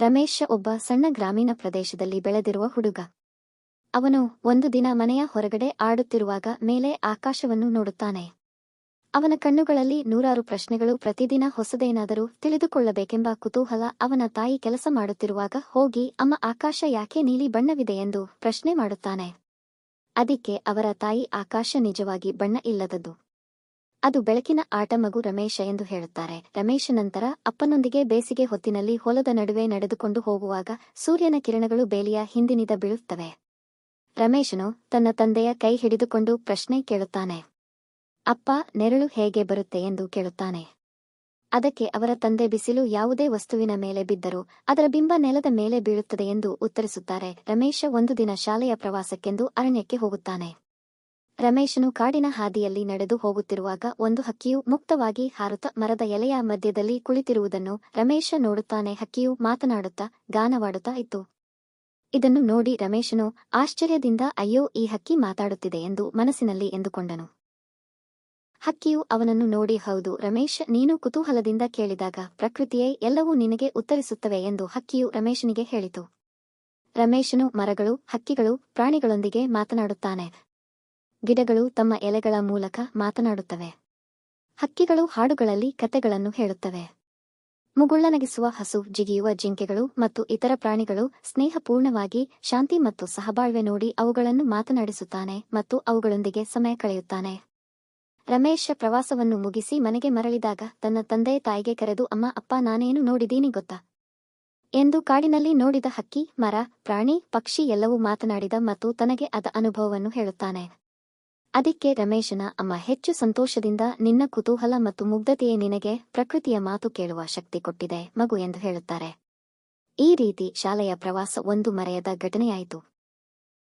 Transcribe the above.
ರಮೇಶ ಒಬ್ಬ ಸಣ್ಣ ಗ್ರಾಮೀಣ ಪ್ರದೇಶದಲ್ಲಿ ಬೆಳೆದಿರುವ ಹುಡುಗ. ಅವನು ಒಂದು ದಿನ ಮನೆಯ ಹೊರಗಡೆ ಆಡುತ್ತಿರುವಾಗ ಮೇಲೆ ಆಕಾಶವನ್ನು ನೋಡುತ್ತಾನೆ. ಅವನ ಕಣ್ಣುಗಳಲ್ಲಿ ನೂರಾರು ಪ್ರಶ್ನೆಗಳು. ಪ್ರತಿದಿನ ಹೊಸದೇನಾದರೂ ತಿಳಿದುಕೊಳ್ಳಬೇಕೆಂಬ ಕುತೂಹಲ. ಅವನ ತಾಯಿ ಕೆಲಸ ಮಾಡುತ್ತಿರುವಾಗ ಹೋಗಿ ಅಮ್ಮ ಆಕಾಶ ಯಾಕೆ ನೀಲಿ ಬಣ್ಣವಿದೆ ಎಂದು ಪ್ರಶ್ನೆ ಮಾಡುತ್ತಾನೆ. ಅದಕ್ಕೆ ಅವರ ತಾಯಿ ಆಕಾಶ ನಿಜವಾಗಿ ಬಣ್ಣ ಇಲ್ಲದದ್ದು, ಅದು ಬೆಳಕಿನ ಆಟ ಮಗು ರಮೇಶ ಎಂದು ಹೇಳುತ್ತಾರೆ. ರಮೇಶ ನಂತರ ಅಪ್ಪನೊಂದಿಗೆ ಬೇಸಿಗೆ ಹೊತ್ತಿನಲ್ಲಿ ಹೊಲದ ನಡುವೆ ನಡೆದುಕೊಂಡು ಹೋಗುವಾಗ ಸೂರ್ಯನ ಕಿರಣಗಳು ಬೇಲಿಯ ಹಿಂದಿನಿಂದ ಬೀಳುತ್ತವೆ. ರಮೇಶನು ತನ್ನ ತಂದೆಯ ಕೈ ಹಿಡಿದುಕೊಂಡು ಪ್ರಶ್ನೆ ಕೇಳುತ್ತಾನೆ. ಅಪ್ಪ, ನೆರಳು ಹೇಗೆ ಬರುತ್ತೆ ಎಂದು ಕೇಳುತ್ತಾನೆ. ಅದಕ್ಕೆ ಅವರ ತಂದೆ ಬಿಸಿಲು ಯಾವುದೇ ವಸ್ತುವಿನ ಮೇಲೆ ಬಿದ್ದರೂ ಅದರ ಬಿಂಬ ನೆಲದ ಮೇಲೆ ಬೀಳುತ್ತದೆ ಎಂದು ಉತ್ತರಿಸುತ್ತಾರೆ. ರಮೇಶ ಒಂದು ದಿನ ಶಾಲೆಯ ಪ್ರವಾಸಕ್ಕೆಂದು ಅರಣ್ಯಕ್ಕೆ ಹೋಗುತ್ತಾನೆ. ರಮೇಶನು ಕಾಡಿನ ಹಾದಿಯಲ್ಲಿ ನಡೆದು ಹೋಗುತ್ತಿರುವಾಗ ಒಂದು ಹಕ್ಕಿಯು ಮುಕ್ತವಾಗಿ ಹಾರುತ್ತಾ ಮರದ ಎಲೆಯ ಮಧ್ಯದಲ್ಲಿ ಕುಳಿತಿರುವುದನ್ನು ರಮೇಶ ನೋಡುತ್ತಾನೆ. ಹಕ್ಕಿಯು ಮಾತನಾಡುತ್ತಾ ಗಾನವಾಡುತ್ತಾ ಇತ್ತು. ಇದನ್ನು ನೋಡಿ ರಮೇಶನು ಆಶ್ಚರ್ಯದಿಂದ ಅಯ್ಯೋ, ಈ ಹಕ್ಕಿ ಮಾತಾಡುತ್ತಿದೆ ಎಂದು ಮನಸ್ಸಿನಲ್ಲಿ ಎಂದುಕೊಂಡನು. ಹಕ್ಕಿಯು ಅವನನ್ನು ನೋಡಿ ಹೌದು ರಮೇಶ್, ನೀನು ಕುತೂಹಲದಿಂದ ಕೇಳಿದಾಗ ಪ್ರಕೃತಿಯೇ ಎಲ್ಲವೂ ನಿನಗೆ ಉತ್ತರಿಸುತ್ತವೆ ಎಂದು ಹಕ್ಕಿಯು ರಮೇಶನಿಗೆ ಹೇಳಿತು. ರಮೇಶನು ಮರಗಳು, ಹಕ್ಕಿಗಳು, ಪ್ರಾಣಿಗಳೊಂದಿಗೆ ಮಾತನಾಡುತ್ತಾನೆ. ಗಿಡಗಳು ತಮ್ಮ ಎಲೆಗಳ ಮೂಲಕ ಮಾತನಾಡುತ್ತವೆ. ಹಕ್ಕಿಗಳು ಹಾಡುಗಳಲ್ಲಿ ಕತೆಗಳನ್ನು ಹೇಳುತ್ತವೆ. ಮುಗುಳ್ಳನಗಿಸುವ ಹಸು, ಜಿಗಿಯುವ ಜಿಂಕೆಗಳು ಮತ್ತು ಇತರ ಪ್ರಾಣಿಗಳು ಸ್ನೇಹಪೂರ್ಣವಾಗಿ ಶಾಂತಿ ಮತ್ತು ಸಹಬಾಳ್ವೆ ನೋಡಿ ಅವುಗಳನ್ನು ಮಾತನಾಡಿಸುತ್ತಾನೆ ಮತ್ತು ಅವುಗಳೊಂದಿಗೆ ಸಮಯ ಕಳೆಯುತ್ತಾನೆ. ರಮೇಶ ಪ್ರವಾಸವನ್ನು ಮುಗಿಸಿ ಮನೆಗೆ ಮರಳಿದಾಗ ತನ್ನ ತಂದೆ ತಾಯಿಗೆ ಕರೆದು ಅಮ್ಮ, ಅಪ್ಪ, ನಾನೇನು ನೋಡಿದೀನಿ ಗೊತ್ತಾ ಎಂದು ಕಾಡಿನಲ್ಲಿ ನೋಡಿದ ಹಕ್ಕಿ, ಮರ, ಪ್ರಾಣಿ, ಪಕ್ಷಿ ಎಲ್ಲವೂ ಮಾತನಾಡಿದ ಮತ್ತು ತನಗೆ ಅದ ಅನುಭವವನ್ನು ಹೇಳುತ್ತಾನೆ. ಅದಕ್ಕೆ ರಮೇಶನ ಅಮ್ಮ ಹೆಚ್ಚು ಸಂತೋಷದಿಂದ ನಿನ್ನ ಕುತೂಹಲ ಮತ್ತು ಮುಗ್ಧತೆಯೇ ನಿನಗೆ ಪ್ರಕೃತಿಯ ಮಾತು ಕೇಳುವ ಶಕ್ತಿ ಕೊಟ್ಟಿದೆ ಮಗು ಎಂದು ಹೇಳುತ್ತಾರೆ. ಈ ರೀತಿ ಶಾಲೆಯ ಪ್ರವಾಸ ಒಂದು ಮರೆಯದ ಘಟನೆಯಾಯಿತು.